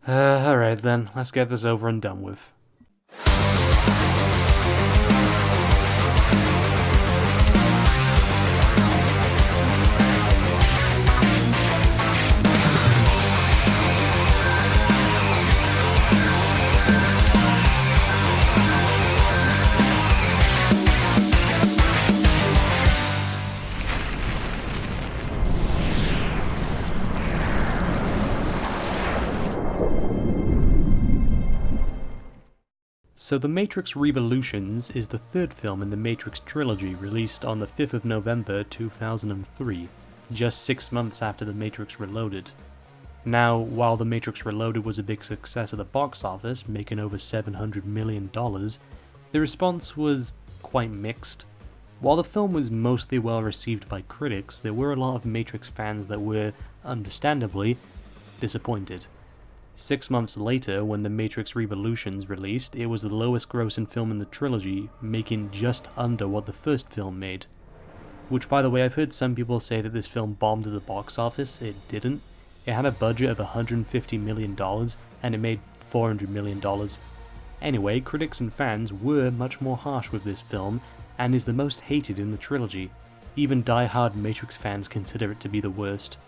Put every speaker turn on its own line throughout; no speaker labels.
Alright then, let's get this over and done with. So The Matrix Revolutions is the third film in the Matrix trilogy, released on the 5th of November 2003, just 6 months after The Matrix Reloaded. Now, while The Matrix Reloaded was a big success at the box office, making over $700 million, the response was quite mixed. While the film was mostly well received by critics, there were a lot of Matrix fans that were, understandably, disappointed. 6 months later, when The Matrix Revolutions released, it was the lowest grossing film in the trilogy, making just under what the first film made. Which, by the way, I've heard some people say that this film bombed at the box office. It didn't. It had a budget of $150 million, and it made $400 million. Anyway, critics and fans were much more harsh with this film, and is the most hated in the trilogy. Even die-hard Matrix fans consider it to be the worst.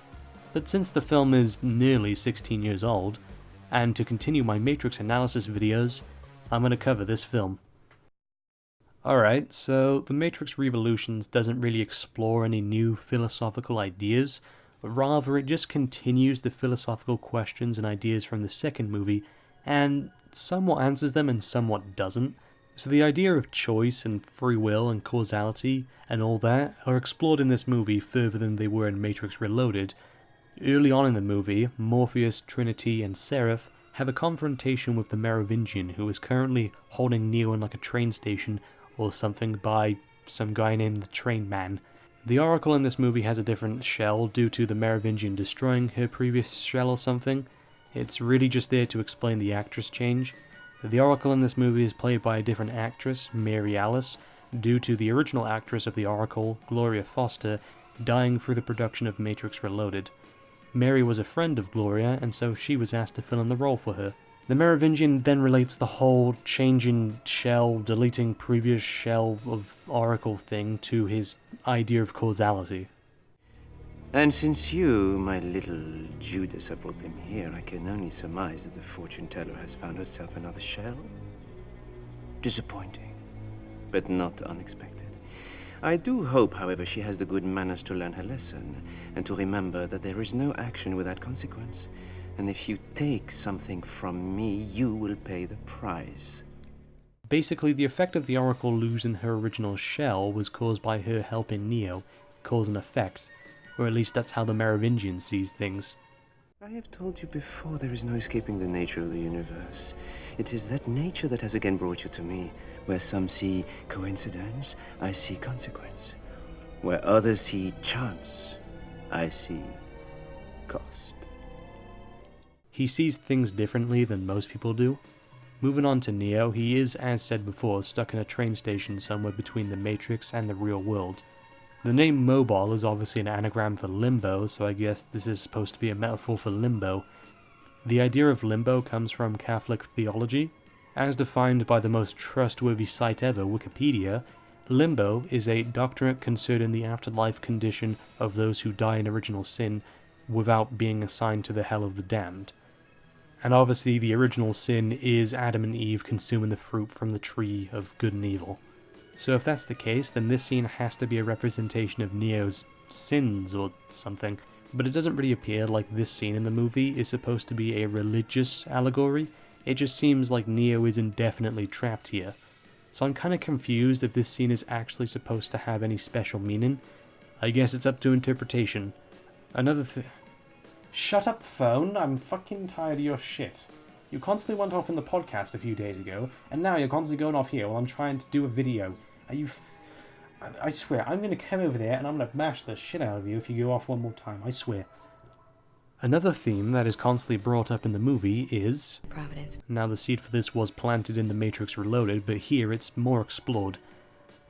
But since the film is nearly 16 years old, and to continue my Matrix analysis videos, I'm going to cover this film. Alright, so The Matrix Revolutions doesn't really explore any new philosophical ideas, but rather it just continues the philosophical questions and ideas from the second movie, and somewhat answers them and somewhat doesn't. So the idea of choice and free will and causality and all that are explored in this movie further than they were in Matrix Reloaded. Early on in the movie, Morpheus, Trinity, and Seraph have a confrontation with the Merovingian, who is currently holding Neo in like a train station or something by some guy named the Train Man. The Oracle in this movie has a different shell due to the Merovingian destroying her previous shell or something. It's really just there to explain the actress change. The Oracle in this movie is played by a different actress, Mary Alice, due to the original actress of the Oracle, Gloria Foster, dying through the production of Matrix Reloaded. Mary was a friend of Gloria, and so she was asked to fill in the role for her. The Merovingian then relates the whole changing shell, deleting previous shell of Oracle thing to his idea of causality.
And since you, my little Judas, have brought them here, I can only surmise that the fortune teller has found herself another shell. Disappointing, but not unexpected. I do hope, however, she has the good manners to learn her lesson, and to remember that there is no action without consequence. And if you take something from me, you will pay the price.
Basically, the effect of the Oracle losing her original shell was caused by her helping Neo, cause and effect, or at least that's how the Merovingian sees things.
I have told you before, there is no escaping the nature of the universe. It is that nature that has again brought you to me. Where some see coincidence, I see consequence. Where others see chance, I see cost.
He sees things differently than most people do. Moving on to Neo, he is, as said before, stuck in a train station somewhere between the Matrix and the real world. The name Mobile is obviously an anagram for limbo, so I guess this is supposed to be a metaphor for limbo. The idea of limbo comes from Catholic theology. As defined by the most trustworthy site ever, Wikipedia, limbo is a doctrine concerning the afterlife condition of those who die in original sin without being assigned to the hell of the damned. And obviously the original sin is Adam and Eve consuming the fruit from the tree of good and evil. So if that's the case, then this scene has to be a representation of Neo's sins or something. But it doesn't really appear like this scene in the movie is supposed to be a religious allegory. It just seems like Neo is indefinitely trapped here. So I'm kinda confused if this scene is actually supposed to have any special meaning. I guess it's up to interpretation. Shut up, phone. I'm fucking tired of your shit. You constantly went off in the podcast a few days ago, and now you're constantly going off here while I'm trying to do a video. I swear, I'm gonna come over there and I'm gonna mash the shit out of you if you go off one more time, I swear. Another theme that is constantly brought up in the movie is Providence. Now the seed for this was planted in The Matrix Reloaded, but here it's more explored.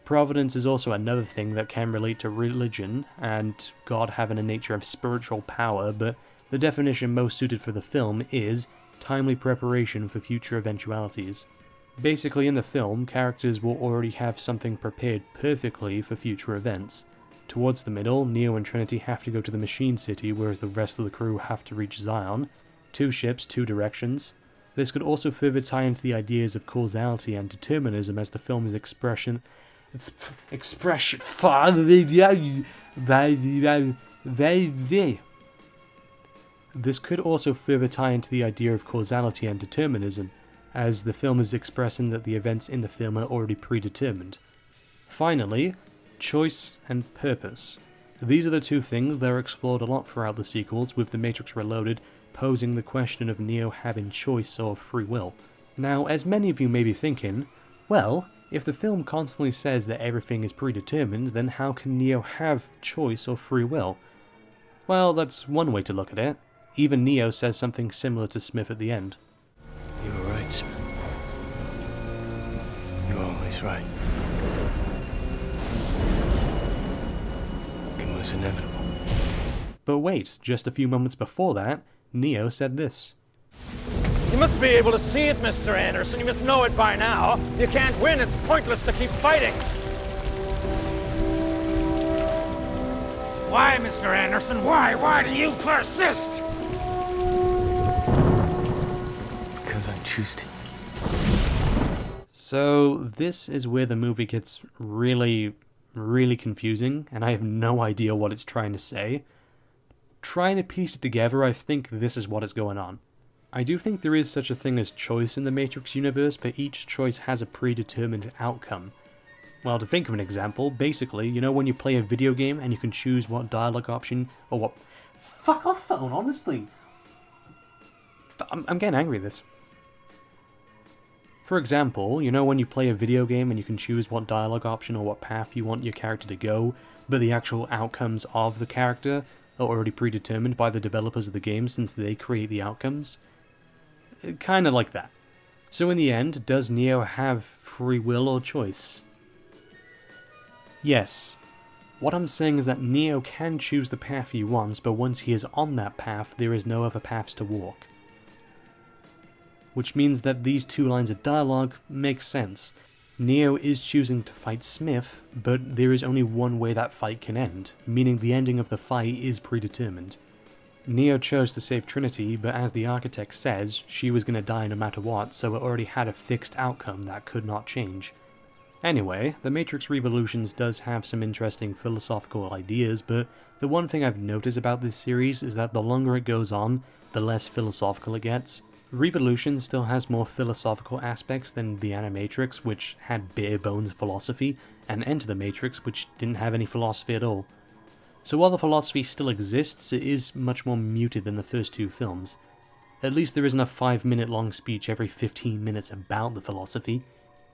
Providence is also another thing that can relate to religion and God having a nature of spiritual power, but the definition most suited for the film is timely preparation for future eventualities. Basically, in the film, characters will already have something prepared perfectly for future events. Towards the middle, Neo and Trinity have to go to the Machine City, whereas the rest of the crew have to reach Zion. 2 ships, 2 directions. This could also further tie into the ideas of causality and determinism as the film's expression. This could also further tie into the idea of causality and determinism, as the film is expressing that the events in the film are already predetermined. Finally, choice and purpose. These are the 2 things that are explored a lot throughout the sequels, with The Matrix Reloaded posing the question of Neo having choice or free will. Now, as many of you may be thinking, well, if the film constantly says that everything is predetermined, then how can Neo have choice or free will? Well, that's one way to look at it. Even Neo says something similar to Smith at the end.
You were right, Smith. You're always right. It was inevitable.
But wait, just a few moments before that, Neo said this.
You must be able to see it, Mr. Anderson. You must know it by now. You can't win. It's pointless to keep fighting. Why, Mr. Anderson? Why? Why do you persist?
Because I choose to.
So this is where the movie gets really confusing, and I have no idea what it's trying to say. Trying to piece it together, I think this is what is going on. I do think there is such a thing as choice in the Matrix universe, but each choice has a predetermined outcome. Well, to think of an example, basically, you know when you play a video game and you can choose what dialogue option, or what... Fuck off phone, honestly! I'm getting angry at this. For example, you know when you play a video game and you can choose what dialogue option or what path you want your character to go, but the actual outcomes of the character are already predetermined by the developers of the game since they create the outcomes? Kinda like that. So in the end, does Neo have free will or choice? Yes. What I'm saying is that Neo can choose the path he wants, but once he is on that path, there is no other paths to walk. Which means that these 2 lines of dialogue make sense. Neo is choosing to fight Smith, but there is only one way that fight can end, meaning the ending of the fight is predetermined. Neo chose to save Trinity, but as the architect says, she was going to die no matter what, so it already had a fixed outcome that could not change. Anyway, The Matrix Revolutions does have some interesting philosophical ideas, but the one thing I've noticed about this series is that the longer it goes on, the less philosophical it gets. Revolution still has more philosophical aspects than The Animatrix, which had bare bones philosophy, and Enter the Matrix, which didn't have any philosophy at all. So while the philosophy still exists, it is much more muted than the first 2 films. At least there isn't a 5-minute long speech every 15 minutes about the philosophy.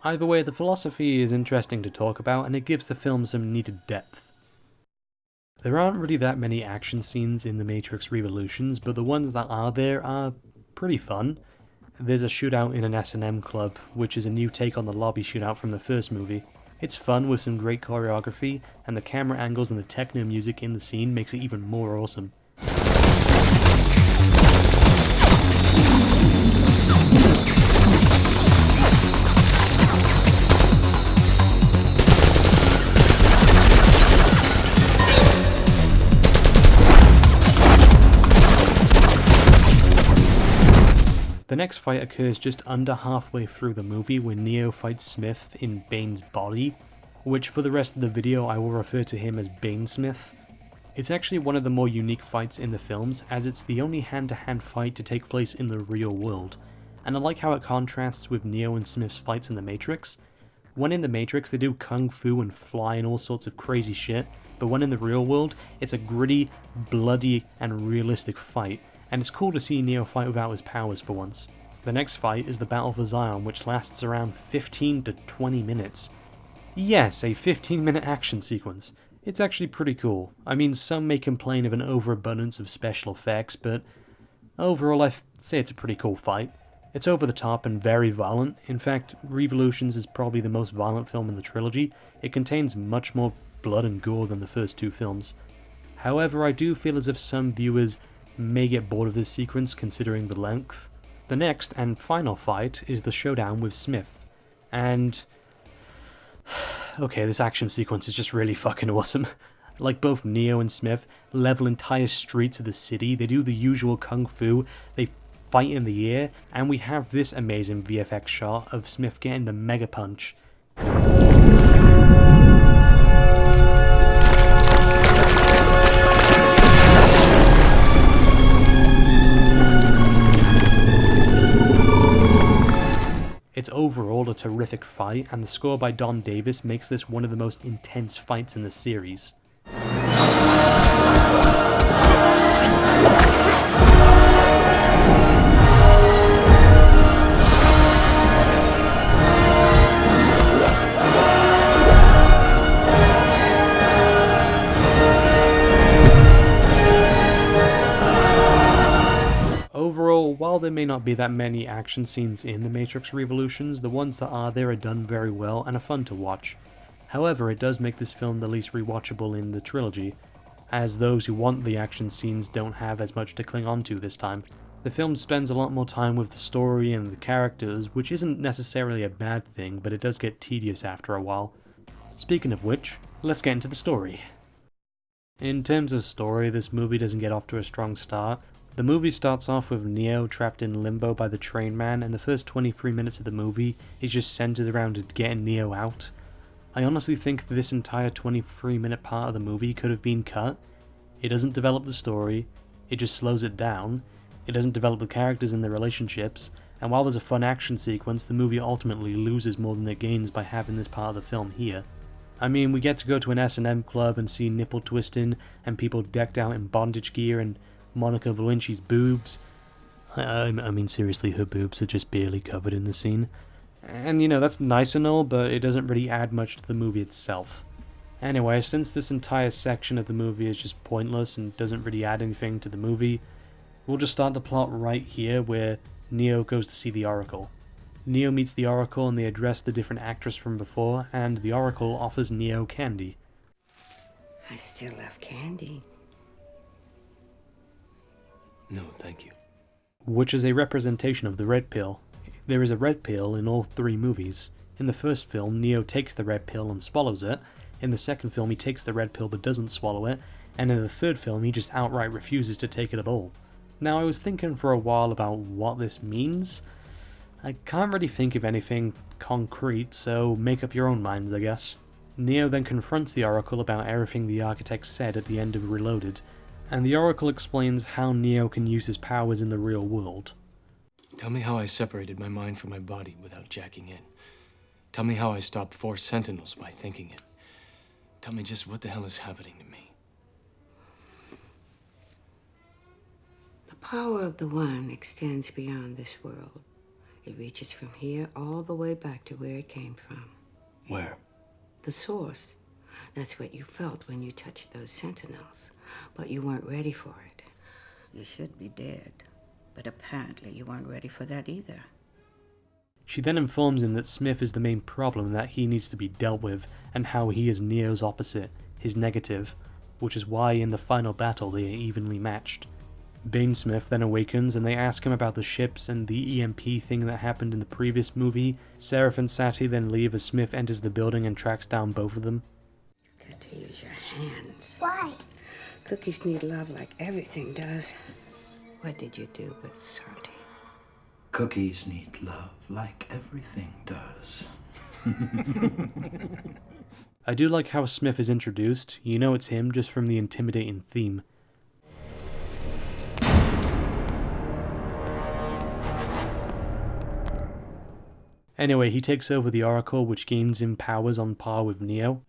Either way, the philosophy is interesting to talk about, and it gives the film some needed depth. There aren't really that many action scenes in The Matrix Revolutions, but the ones that are there are pretty fun. There's a shootout in an S&M club, which is a new take on the lobby shootout from the first movie. It's fun with some great choreography, and the camera angles and the techno music in the scene makes it even more awesome. The next fight occurs just under halfway through the movie when Neo fights Smith in Bane's body, which for the rest of the video I will refer to him as Bane Smith. It's actually one of the more unique fights in the films, as it's the only hand-to-hand fight to take place in the real world, and I like how it contrasts with Neo and Smith's fights in The Matrix. When in The Matrix they do kung fu and fly and all sorts of crazy shit, but when in the real world it's a gritty, bloody and realistic fight. And it's cool to see Neo fight without his powers for once. The next fight is the Battle for Zion, which lasts around 15 to 20 minutes. Yes, a 15-minute action sequence. It's actually pretty cool. I mean, some may complain of an overabundance of special effects, but overall I'd say it's a pretty cool fight. It's over the top and very violent. In fact, Revolutions is probably the most violent film in the trilogy. It contains much more blood and gore than the first 2 films. However, I do feel as if some viewers may get bored of this sequence considering the length. The next and final fight is the showdown with Smith, and okay, this action sequence is just really fucking awesome. Like both Neo and Smith level entire streets of the city, they do the usual kung fu, they fight in the air, and we have this amazing VFX shot of Smith getting the mega punch. It's overall a terrific fight, and the score by Don Davis makes this one of the most intense fights in the series. Overall, while there may not be that many action scenes in The Matrix Revolutions, the ones that are there are done very well and are fun to watch. However, it does make this film the least rewatchable in the trilogy, as those who want the action scenes don't have as much to cling on to this time. The film spends a lot more time with the story and the characters, which isn't necessarily a bad thing, but it does get tedious after a while. Speaking of which, let's get into the story. In terms of story, this movie doesn't get off to a strong start. The movie starts off with Neo trapped in limbo by the train man, and the first 23 minutes of the movie is just centered around getting Neo out. I honestly think that this entire 23-minute part of the movie could have been cut. It doesn't develop the story, it just slows it down, it doesn't develop the characters and their relationships, and while there's a fun action sequence, the movie ultimately loses more than it gains by having this part of the film here. I mean, we get to go to an S&M club and see nipple twisting, and people decked out in bondage gear, and Monica Bellucci's boobs. I mean, seriously, her boobs are just barely covered in the scene. And, you know, that's nice and all, but it doesn't really add much to the movie itself. Anyway, since this entire section of the movie is just pointless and doesn't really add anything to the movie, we'll just start the plot right here where Neo goes to see the Oracle. Neo meets the Oracle and they address the different actress from before, and the Oracle offers Neo candy.
I still love candy.
No, thank you.
Which is a representation of the red pill. There is a red pill in all three movies. In the first film, Neo takes the red pill and swallows it. In the second film, he takes the red pill but doesn't swallow it. And in the third film, he just outright refuses to take it at all. Now, I was thinking for a while about what this means. I can't really think of anything concrete, so make up your own minds, I guess. Neo then confronts the Oracle about everything the architect said at the end of Reloaded, and the Oracle explains how Neo can use his powers in the real world.
Tell me how I separated my mind from my body without jacking in. Tell me how I stopped 4 Sentinels by thinking it. Tell me just what the hell is happening to me.
The power of the One extends beyond this world. It reaches from here all the way back to where it came from.
Where?
The source. That's what you felt when you touched those Sentinels. But you weren't ready for it. You should be dead. But apparently you weren't ready for that either.
She then informs him that Smith is the main problem that he needs to be dealt with, and how he is Neo's opposite, his negative, which is why in the final battle they are evenly matched. Bane Smith then awakens and they ask him about the ships and the EMP thing that happened in the previous movie. Seraph and Sati then leave as Smith enters the building and tracks down both of them.
Got to use your hands.
Why?
Cookies need love like everything does. What did you do with Sati?
Cookies need love like everything does.
I do like how Smith is introduced. You know it's him just from the intimidating theme. Anyway, he takes over the Oracle, which gains him powers on par with Neo.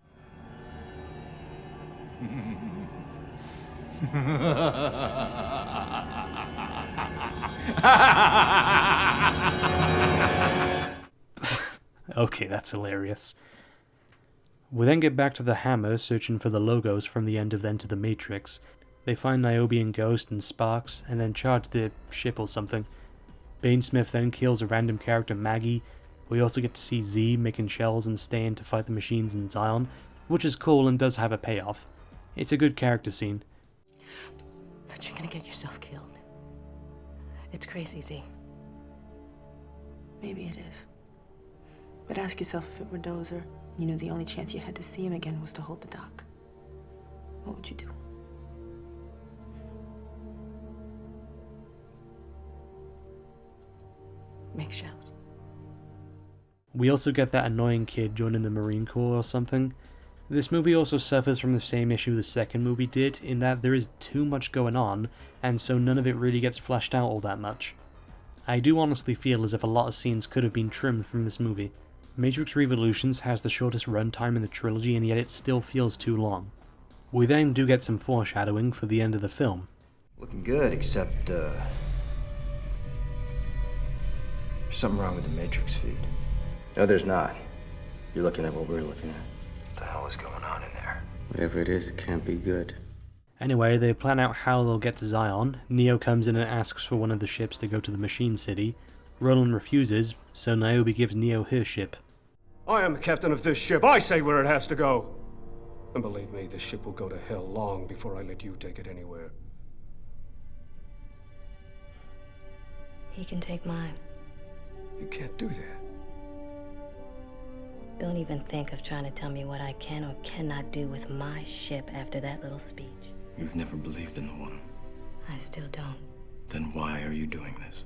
Okay, that's hilarious. We then get back to the Hammer, searching for the logos from the end of Enter the Matrix. They find Niobe and Ghost and Sparks, and then charge their ship or something. Bane Smith then kills a random character, Maggie. We also get to see Z making shells and staying to fight the machines in Zion, which is cool and does have a payoff. It's a good character scene.
But you're gonna get yourself killed. It's crazy, Z.
Maybe it is. But ask yourself if it were Dozer, you knew the only chance you had to see him again was to hold the dock. What would you do? Make shells.
We also get that annoying kid joining the Marine Corps or something. This movie also suffers from the same issue the second movie did, in that there is too much going on, and so none of it really gets fleshed out all that much. I do honestly feel as if a lot of scenes could have been trimmed from this movie. Matrix Revolutions has the shortest runtime in the trilogy, and yet it still feels too long. We then do get some foreshadowing for the end of the film.
Looking good, except, there's something wrong with the Matrix feed.
No, there's not. You're looking at what we're looking at.
What the hell is going on in there?
Whatever it is, it can't be good.
Anyway, they plan out how they'll get to Zion. Neo comes in and asks for one of the ships to go to the Machine City. Roland refuses, so Niobe gives Neo her ship.
I am the captain of this ship. I say where it has to go. And believe me, this ship will go to hell long before I let you take it anywhere.
He can take mine.
You can't do that.
Don't even think of trying to tell me what I can or cannot do with my ship after that little speech.
You've never believed in the One.
I still don't.
Then why are you doing this?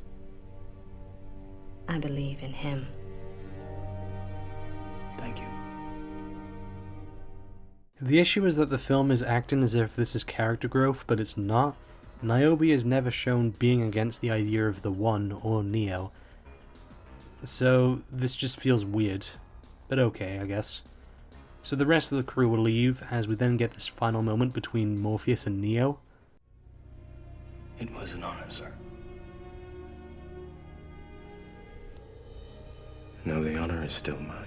I believe in him.
Thank you.
The issue is that the film is acting as if this is character growth, but it's not. Niobe is never shown being against the idea of the One or Neo. So this just feels weird. But okay, I guess. So the rest of the crew will leave, as we then get this final moment between Morpheus and Neo.
It was an honor, sir.
No, the honor is still mine.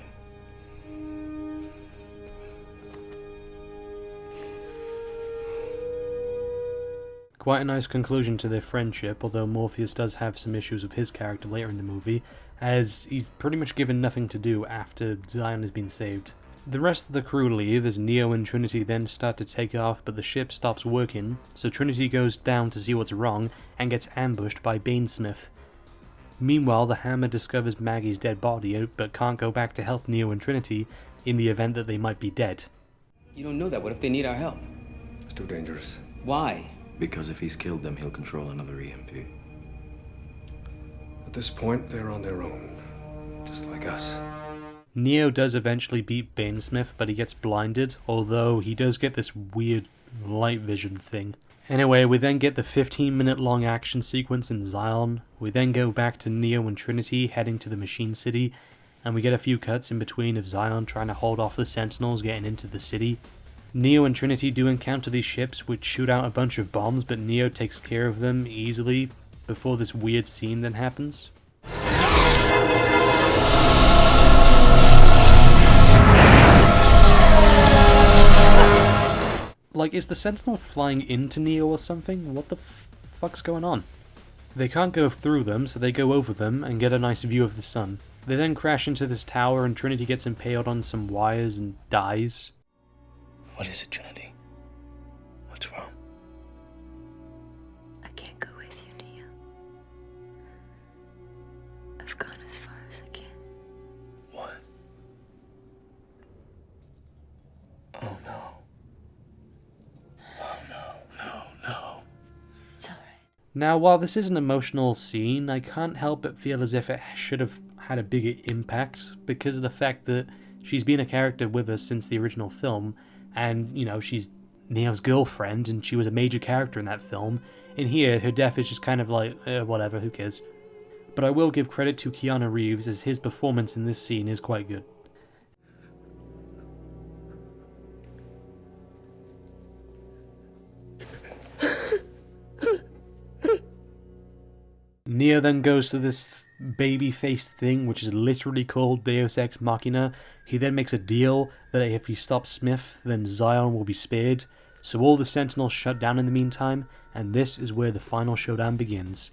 Quite a nice conclusion to their friendship, although Morpheus does have some issues with his character later in the movie, as he's pretty much given nothing to do after Zion has been saved. The rest of the crew leave as Neo and Trinity then start to take off, but the ship stops working, so Trinity goes down to see what's wrong and gets ambushed by Bainesmith. Meanwhile, the Hammer discovers Maggie's dead body, but can't go back to help Neo and Trinity in the event that they might be dead.
You don't know that. What if they need our help?
It's too dangerous.
Why?
Because if he's killed them, he'll control another EMP.
At this point, they're on their own. Just like us.
Neo does eventually beat Bainesmith, but he gets blinded, although he does get this weird light vision thing. Anyway, we then get the 15-minute long action sequence in Zion. We then go back to Neo and Trinity heading to the Machine City, and we get a few cuts in between of Zion trying to hold off the Sentinels getting into the city. Neo and Trinity do encounter these ships which shoot out a bunch of bombs, but Neo takes care of them easily before this weird scene then happens. Like, is the Sentinel flying into Neo or something? What the fuck's going on? They can't go through them, so they go over them and get a nice view of the sun. They then crash into this tower and Trinity gets impaled on some wires and dies.
What is it, Trinity? What's wrong?
I can't go with you, Neo. I've gone as far as I can.
What? Oh no.
Now, while this is an emotional scene, I can't help but feel as if it should have had a bigger impact because of the fact that she's been a character with us since the original film, and, you know, she's Neo's girlfriend, and she was a major character in that film. In here, her death is just kind of like, whatever, who cares? But I will give credit to Keanu Reeves, as his performance in this scene is quite good. Neo then goes to this baby-faced thing, which is literally called Deus Ex Machina. He then makes a deal that if he stops Smith, then Zion will be spared. So all the Sentinels shut down in the meantime, and this is where the final showdown begins.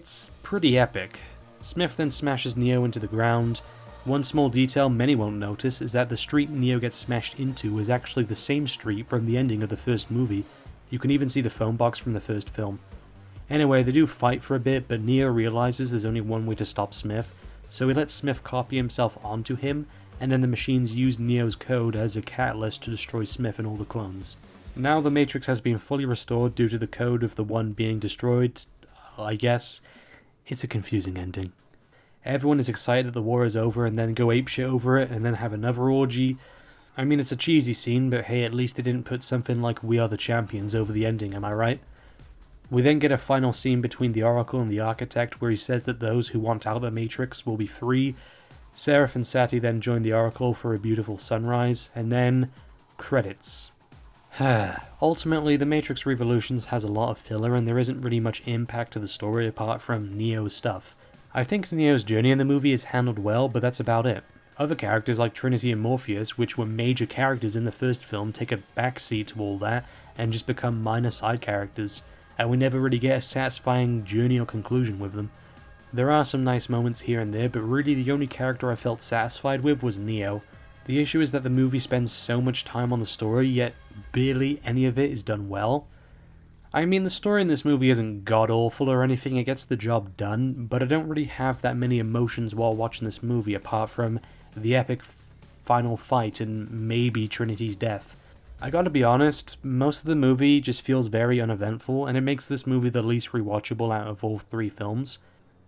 It's pretty epic. Smith then smashes Neo into the ground. One small detail many won't notice is that the street Neo gets smashed into is actually the same street from the ending of the first movie. You can even see the phone box from the first film. Anyway, they do fight for a bit, but Neo realizes there's only one way to stop Smith, so he lets Smith copy himself onto him, and then the machines use Neo's code as a catalyst to destroy Smith and all the clones. Now the Matrix has been fully restored due to the code of the one being destroyed, I guess. It's a confusing ending. Everyone is excited that the war is over and then go apeshit over it and then have another orgy. I mean, it's a cheesy scene, but hey, at least they didn't put something like "We Are the Champions" over the ending, am I right? We then get a final scene between the Oracle and the Architect where he says that those who want out of the Matrix will be free. Seraph and Sati then join the Oracle for a beautiful sunrise, and then credits. Ultimately, The Matrix Revolutions has a lot of filler and there isn't really much impact to the story apart from Neo's stuff. I think Neo's journey in the movie is handled well, but that's about it. Other characters like Trinity and Morpheus, which were major characters in the first film, take a backseat to all that and just become minor side characters, and we never really get a satisfying journey or conclusion with them. There are some nice moments here and there, but really the only character I felt satisfied with was Neo. The issue is that the movie spends so much time on the story, yet barely any of it is done well. I mean, the story in this movie isn't god-awful or anything, it gets the job done, but I don't really have that many emotions while watching this movie apart from the epic final fight and maybe Trinity's death. I gotta be honest, most of the movie just feels very uneventful, and it makes this movie the least rewatchable out of all three films.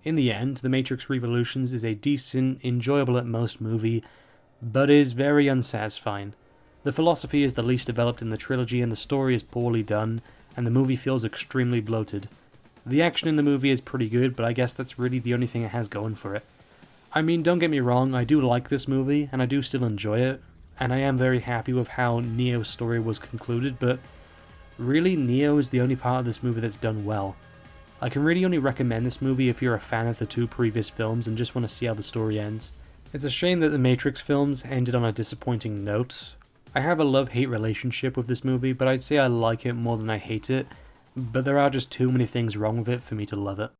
In the end, The Matrix Revolutions is a decent, enjoyable at most movie, but is very unsatisfying. The philosophy is the least developed in the trilogy, and the story is poorly done, and the movie feels extremely bloated. The action in the movie is pretty good, but I guess that's really the only thing it has going for it. I mean, don't get me wrong, I do like this movie, and I do still enjoy it, and I am very happy with how Neo's story was concluded, but really, Neo is the only part of this movie that's done well. I can really only recommend this movie if you're a fan of the two previous films and just want to see how the story ends. It's a shame that the Matrix films ended on a disappointing note. I have a love-hate relationship with this movie, but I'd say I like it more than I hate it, but there are just too many things wrong with it for me to love it.